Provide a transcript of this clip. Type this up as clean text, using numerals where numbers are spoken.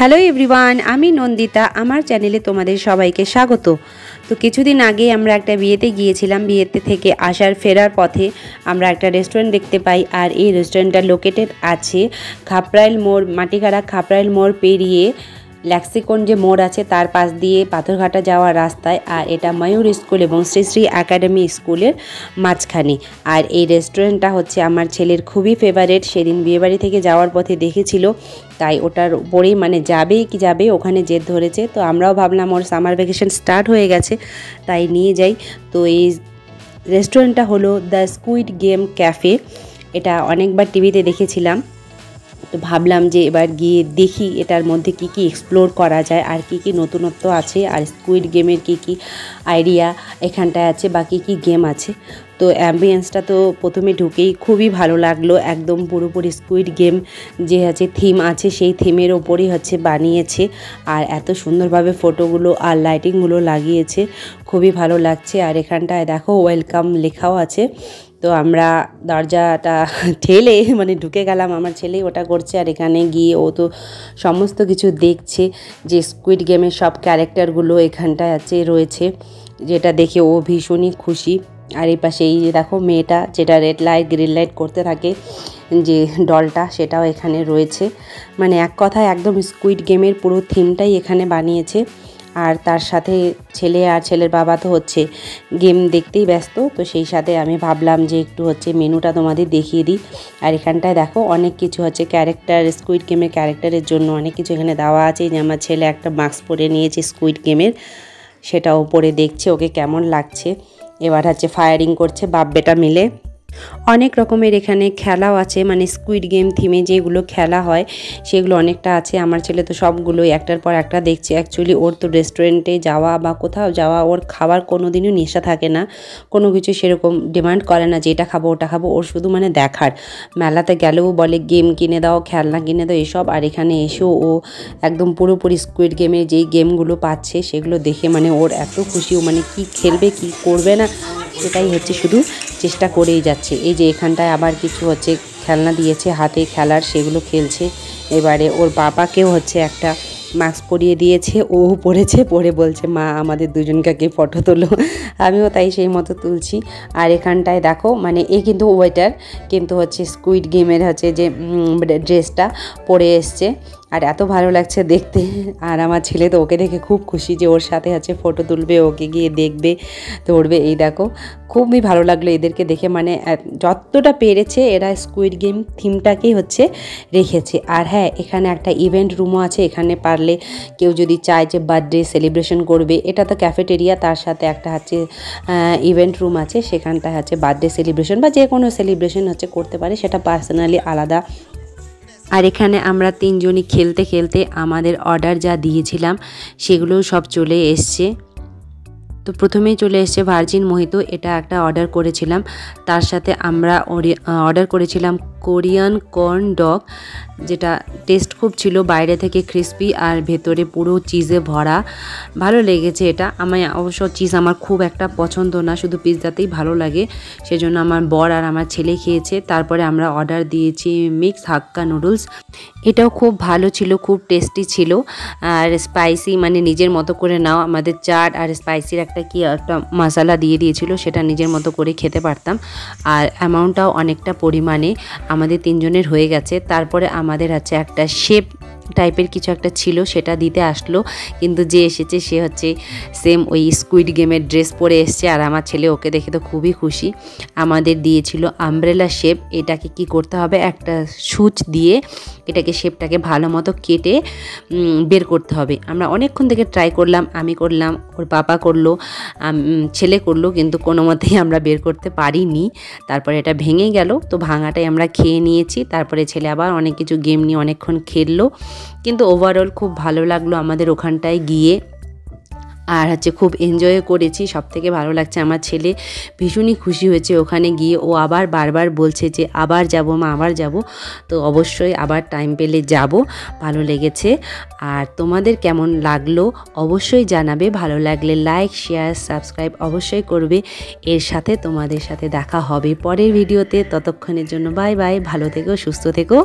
Hello everyone, আমি নন্দিতা। আমার চ্যানেলে তোমাদের সবাইকে স্বাগত। তো কিছুদিন আগে আমরা একটা বিয়েতে গিয়েছিলাম। বিয়েতে থেকে ফেরার পথে আমরা একটা রেস্টুরেন্ট দেখতে পাই, আর এই রেস্টুরেন্টটা লোকেটেড আছে খাপরাইল মোড়, মাটিগাড়া খাপরাইল মোড় পেরিয়ে ল্যাক্সিকন যে মোড় আছে তার পাশ দিয়ে পাথরঘাটা যাওয়ার রাস্তায়। আর এটা ময়ূর স্কুল এবং শ্রী শ্রী একাডেমি স্কুলের মাঝখানে। আর এই রেস্টুরেন্টটা হচ্ছে আমার ছেলের খুবই ফেভারেট। সেদিন বিয়েবাড়ি থেকে যাওয়ার পথে দেখেছিল, তাই ওটার উপরেই যাবেই কি যাবে ওখানে জেদ ধরেছে। তো আমরাও ভাবলাম ওর সামার ভ্যাকেশন স্টার্ট হয়ে গেছে, তাই নিয়ে যাই। তো এই রেস্টুরেন্টটা হলো দ্য স্কুইড গেম ক্যাফে। এটা অনেকবার টিভিতে দেখেছিলাম, তো ভাবলাম যে এবার গিয়ে দেখি এটার মধ্যে কি কি এক্সপ্লোর করা যায়, আর কি কি নতুনত্ব আছে, আর স্কুইড গেমের কি কি আইডিয়া এখানটায় আছে বা কী কী গেম আছে। তো অ্যাম্বিয়েন্সটা তো প্রথমে ঢুকেই খুবই ভালো লাগলো। একদম পুরোপুরি স্কুইড গেম যে থিম আছে সেই থিমের ওপরই বানিয়েছে। আর এত সুন্দরভাবে ফটোগুলো আর লাইটিংগুলো লাগিয়েছে, খুবই ভালো লাগছে। আর এখানটায় দেখো ওয়েলকাম লেখাও আছে। তো আমরা দরজাটা ঠেলে ঢুকে গেলাম। আমার ছেলেই ওটা করছে, আর এখানে গিয়ে ও তো সমস্ত কিছু দেখছে যে স্কুইড গেমের সব ক্যারেক্টারগুলো এখানটায় রয়েছে, যেটা দেখে ও ভীষণই খুশি। আর এই পাশে এই দেখো মেয়েটা যেটা রেড লাইট গ্রিন লাইট করতে থাকে, যে ডলটা, সেটাও এখানে রয়েছে। এক কথায় একদম স্কুইড গেমের পুরো থিমটাই এখানে বানিয়েছে। আর তার সাথে ছেলে আর ছেলের বাবা তো গেম দেখতেই ব্যস্ত। তো সেই সাথে আমি ভাবলাম যে একটু মেনুটা তোমাদের দেখিয়ে দিই। আর এখানটায় দেখো অনেক কিছু ক্যারেক্টার, স্কুইড গেমের ক্যারেক্টারের জন্য অনেক কিছু এখানে দেওয়া আছে। যে আমার ছেলে একটা মাস্ক পরে নিয়েছে স্কুইড গেমের, সেটাও পরে দেখছে ওকে কেমন লাগছে। এবার ফায়ারিং করছে বাপ বেটা মিলে। অনেক রকমের এখানে খেলাও আছে, স্কুইড গেম থিমে যেগুলো খেলা হয় সেগুলো অনেকটা আছে। আমার ছেলে তো সবগুলোই একটার পর একটা দেখছে। অ্যাকচুয়ালি ওর তো রেস্টুরেন্টে যাওয়া বা কোথাও যাওয়া, ওর খাবার কোনো দিনও নেশা থাকে না, কোনো কিছু সেরকম ডিমান্ড করে না যে এটা খাবো ওটা খাবো। ওর শুধু দেখার। মেলাতে গেলেও বলে গেম কিনে দাও, খেলনা কিনে দাও, এসব। আর এখানে এসেও ও একদম পুরোপুরি স্কুইড গেমের যেই গেমগুলো পাচ্ছে সেগুলো দেখে ওর এত খুশি। ও কী খেলবে কী করবে না সেটাই শুধু চেষ্টা করেই যাচ্ছে। এই যে এখানটায় আবার কিছু খেলনা দিয়েছে হাতে খেলার, সেগুলো খেলছে। এবারে ওর বাবাকেও একটা মাস্ক পরিয়ে দিয়েছে, ও পরেছে, পরে বলছে মা আমাদের দুজনকে ফটো তোলো। আমিও তাই সেই মতো তুলছি। আর এখানটায় দেখো এ কিন্তু ওয়েটার, কিন্তু স্কুইড গেমের যে ড্রেসটা পরে এসছে। আর এত ভালো লাগছে দেখতে। আর আমার ছেলে তো ওকে দেখে খুব খুশি যে ওর সাথে ফটো তুলবে, ওকে গিয়ে দেখবে, ধরবে। এই দেখো খুবই ভালো লাগলো এদেরকে দেখে। যতটা পেরেছে এরা স্কুইড গেম থিমটাকেই রেখেছে। আর হ্যাঁ, এখানে একটা ইভেন্ট রুমও আছে। এখানে পারলে কেউ যদি চায় যে বার্থডে সেলিব্রেশন করবে, এটা তো ক্যাফেটেরিয়া, তার সাথে একটা ইভেন্ট রুম আছে। সেখানটায় বার্থডে সেলিব্রেশন বা যে কোনো সেলিব্রেশন করতে পারে, সেটা পার্সোনালি আলাদা। আর এখানে আমরা তিনজনই খেলতে খেলতে আমাদের অর্ডার যা দিয়েছিলাম সেগুলোও সব চলে এসছে। তো প্রথমেই চলে এসছে ভার্জিন মোহিতো, এটা একটা অর্ডার করেছিলাম। তার সাথে আমরা অর্ডার করেছিলাম কোরিয়ান কর্ন ডগ, যেটা টেস্ট খুব ছিল, বাইরে থেকে ক্রিস্পি আর ভেতরে পুরো চিজে ভরা। ভালো লেগেছে এটা। অবশ্য চিজ আমার খুব একটা পছন্দ না, শুধু পিৎজাতেই ভালো লাগে, সেজন্য আমার বর আর আমার ছেলে খেয়েছে। তারপরে আমরা অর্ডার দিয়েছি মিক্স হাক্কা নুডলস, এটাও খুব ভালো ছিল, খুব টেস্টি ছিল। আর স্পাইসি নিজের মতো করে নাও। আমাদের চাট আর স্পাইসির একটা মশলা দিয়ে দিয়েছিল, সেটা নিজের মতো করে খেতে পারতাম। আর অ্যামাউন্টটাও অনেকটা পরিমাণে আমাদের তিনজনের হয়ে গেছে। তারপরে আমাদের একটা শেপ টাইপের কিছু একটা ছিল, সেটা দিতে আসলো। কিন্তু যে এসেছে সে সেম ওই স্কুইড গেমের ড্রেস পরে এসছে। আর আমার ছেলে ওকে দেখে তো খুবই খুশি। আমাদের দিয়েছিল আমব্রেলা শেপ। এটাকে কি করতে হবে, একটা সুচ দিয়ে এটাকে শেপটাকে ভালো মতো কেটে বের করতে হবে। আমরা অনেকক্ষণ থেকে ট্রাই করলাম, আমি করলাম, ওর বাবা করলো, ছেলে করলো, কিন্তু কোনো মতেই আমরা বের করতে পারিনি। তারপরে এটা ভেঙে গেল। তো ভাঙাটাই আমরা খেয়ে নিয়েছি। তারপরে ছেলে আবার অনেক কিছু গেম নিয়ে অনেকক্ষণ খেললো। কিন্তু ওভারঅল খুব ভালো লাগলো আমাদের ওখানটায় গিয়ে। আর খুব এনজয় করেছি। সবথেকে ভালো লাগছে, আমার ছেলে ভীষণই খুশি হয়েছে ওখানে গিয়ে। ও আবার বারবার বলছে যে আবার যাব মা, আবার যাব। তো অবশ্যই আবার টাইম পেলে যাব। ভালো লেগেছে। আর তোমাদের কেমন লাগলো অবশ্যই জানাবে। ভালো লাগলে লাইক, শেয়ার, সাবস্ক্রাইব অবশ্যই করবে। এর সাথে তোমাদের সাথে দেখা হবে পরের ভিডিওতে। ততক্ষণের জন্য বাই বাই, ভালো থেকো, সুস্থ থেকো।